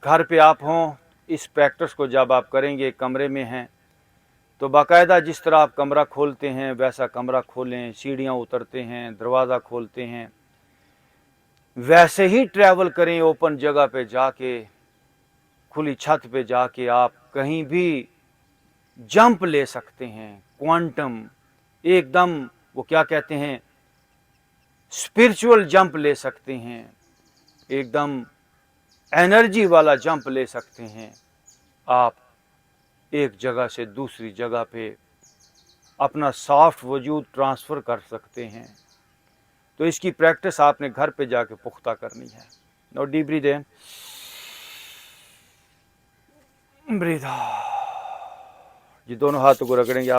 घर पे आप हों, इस प्रैक्टिस को जब आप करेंगे, कमरे में हैं, तो बाकायदा जिस तरह आप कमरा खोलते हैं वैसा कमरा खोलें, सीढ़ियाँ उतरते हैं, दरवाज़ा खोलते हैं, वैसे ही ट्रैवल करें। ओपन जगह पे जाके, खुली छत पे जाके आप कहीं भी जंप ले सकते हैं, क्वांटम, एकदम वो क्या कहते हैं, स्पिरिचुअल जंप ले सकते हैं, एकदम एनर्जी वाला जंप ले सकते हैं। आप एक जगह से दूसरी जगह पे अपना सॉफ्ट वजूद ट्रांसफ़र कर सकते हैं। तो इसकी प्रैक्टिस आपने घर पे जाके पुख्ता करनी है। No deep breath in, breathe out. ये दोनों हाथों को रगड़ेंगे आप।